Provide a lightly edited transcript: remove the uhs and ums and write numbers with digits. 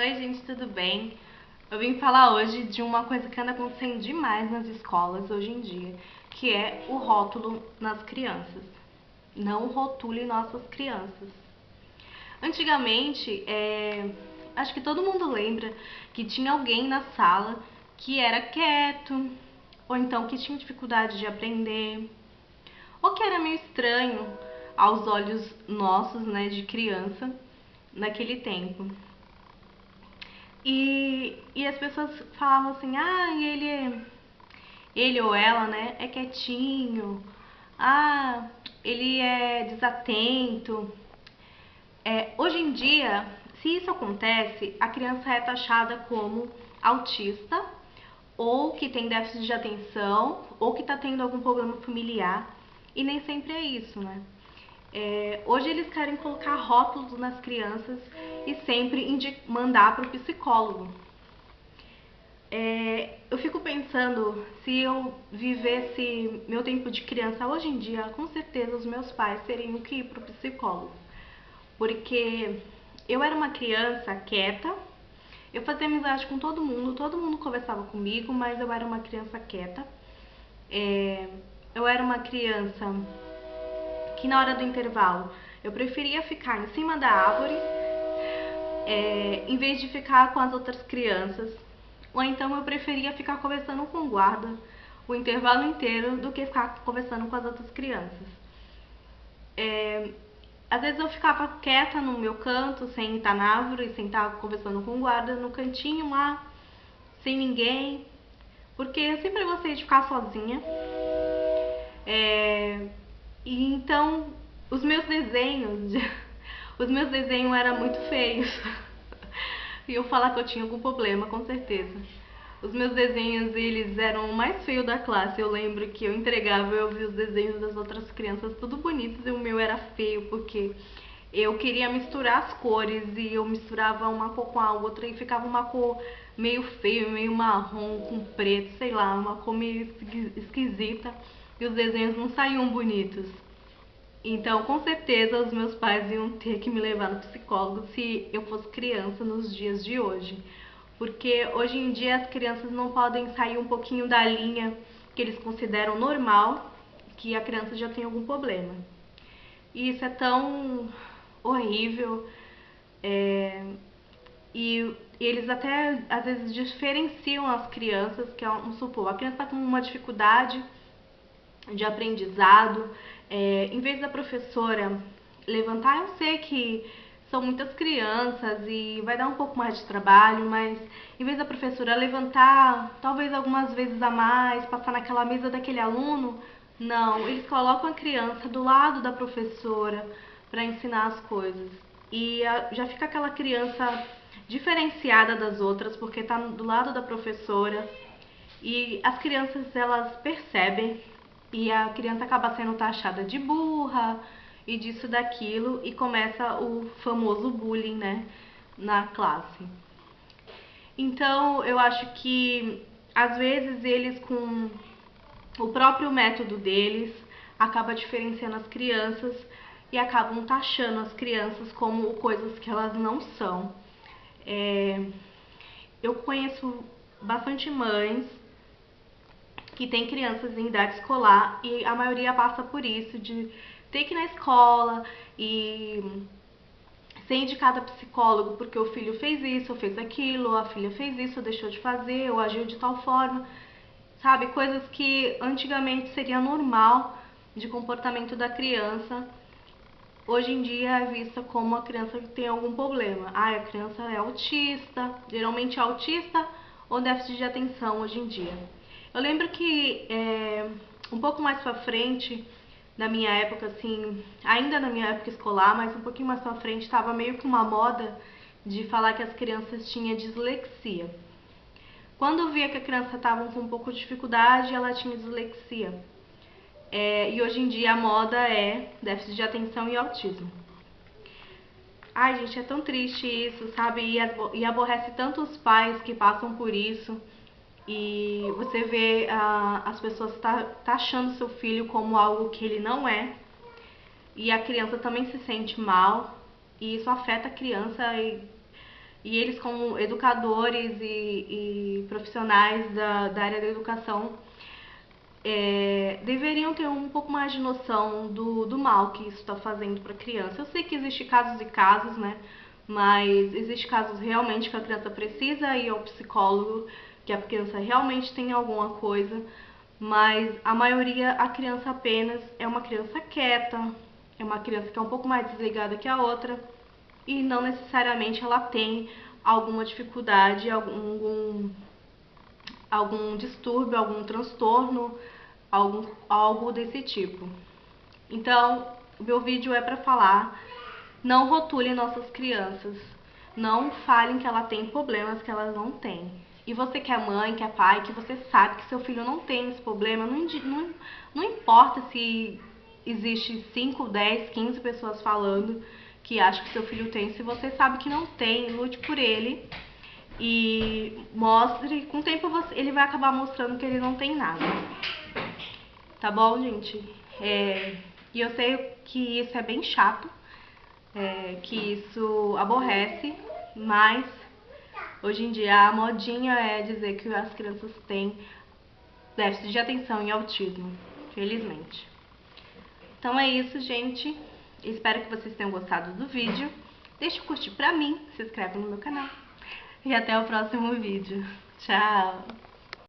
Oi, gente, tudo bem? Eu vim falar hoje de uma coisa que anda acontecendo demais nas escolas hoje em dia, que é o rótulo nas crianças. Não rotule nossas crianças. Antigamente, acho que todo mundo lembra que tinha alguém na sala que era quieto, ou então que tinha dificuldade de aprender, ou que era meio estranho aos olhos nossos, né, de criança, naquele tempo. E as pessoas falavam assim, ele ou ela, né, é quietinho, ele é desatento. Hoje em dia, se isso acontece, a criança é taxada como autista, ou que tem déficit de atenção, ou que está tendo algum problema familiar, e nem sempre é isso, né? Hoje eles querem colocar rótulos nas crianças e sempre mandar para o psicólogo. Eu fico pensando, se eu vivesse meu tempo de criança hoje em dia, com certeza os meus pais teriam que ir para o psicólogo. Porque eu era uma criança quieta, eu fazia amizade com todo mundo conversava comigo, mas eu era uma criança quieta. Eu era uma criança que na hora do intervalo eu preferia ficar em cima da árvore, em vez de ficar com as outras crianças. Ou então eu preferia ficar conversando com o guarda o intervalo inteiro do que ficar conversando com as outras crianças. Às vezes eu ficava quieta no meu canto, sem estar na árvore, sem estar conversando com o guarda, no cantinho lá, sem ninguém, porque eu sempre gostei de ficar sozinha. E então os meus desenhos, os meus desenhos eram muito feios. E eu falar que eu tinha algum problema, com certeza. Os meus desenhos, eles eram o mais feio da classe. Eu lembro que eu entregava, eu via os desenhos das outras crianças tudo bonitos e o meu era feio, porque eu queria misturar as cores e eu misturava uma cor com a outra e ficava uma cor meio feio, meio marrom com preto, sei lá, uma cor meio esquisita e os desenhos não saíam bonitos. Então, com certeza, os meus pais iam ter que me levar no psicólogo se eu fosse criança nos dias de hoje. Porque hoje em dia as crianças não podem sair um pouquinho da linha que eles consideram normal, que a criança já tem algum problema. E isso é tão horrível. E eles até às vezes diferenciam as crianças, que vamos supor, a criança está com uma dificuldade de aprendizado, em vez da professora levantar, eu sei que são muitas crianças e vai dar um pouco mais de trabalho, mas em vez da professora levantar, talvez algumas vezes a mais, passar naquela mesa daquele aluno, não, eles colocam a criança do lado da professora para ensinar as coisas. E já fica aquela criança diferenciada das outras porque está do lado da professora e as crianças elas percebem e a criança acaba sendo taxada de burra e disso daquilo e começa o famoso bullying, né, na classe. Então eu acho que às vezes eles com o próprio método deles acaba diferenciando as crianças e acabam taxando as crianças como coisas que elas não são. Eu conheço bastante mães que tem crianças em idade escolar e a maioria passa por isso, de ter que ir na escola e ser indicada a psicólogo porque o filho fez isso, ou fez aquilo, ou a filha fez isso, ou deixou de fazer, ou agiu de tal forma, sabe? Coisas que antigamente seria normal de comportamento da criança, hoje em dia é vista como a criança que tem algum problema. A criança é autista, geralmente é autista ou déficit de atenção hoje em dia. Eu lembro que um pouco mais pra frente, na minha época, assim, ainda na minha época escolar, mas um pouquinho mais pra frente, estava meio que uma moda de falar que as crianças tinham dislexia. Quando eu via que a criança estava com um pouco de dificuldade, ela tinha dislexia. E hoje em dia a moda é déficit de atenção e autismo. Ai, gente, é tão triste isso, sabe? E aborrece tanto os pais que passam por isso. E você vê as pessoas taxando seu filho como algo que ele não é. E a criança também se sente mal. E isso afeta a criança E eles, como educadores e profissionais da área da educação, deveriam ter um pouco mais de noção do mal que isso está fazendo para a criança. Eu sei que existem casos e casos, né? Mas existem casos realmente que a criança precisa ir ao psicólogo, que a criança realmente tem alguma coisa, mas a maioria, a criança apenas é uma criança quieta, é uma criança que é um pouco mais desligada que a outra, e não necessariamente ela tem alguma dificuldade, algum distúrbio, algum transtorno, algo desse tipo. Então, o meu vídeo é para falar: não rotulem nossas crianças, não falem que ela tem problemas que elas não têm. E você que é mãe, que é pai, que você sabe que seu filho não tem esse problema, não importa se existe 5, 10, 15 pessoas falando que acham que seu filho tem. Se você sabe que não tem, lute por ele e mostre. Com o tempo ele vai acabar mostrando que ele não tem nada. Tá bom, gente? E eu sei que isso é bem chato, que isso aborrece, mas hoje em dia a modinha é dizer que as crianças têm déficit de atenção e autismo, felizmente. Então é isso, gente. Espero que vocês tenham gostado do vídeo. Deixa o curtir pra mim, se inscreve no meu canal. E até o próximo vídeo. Tchau!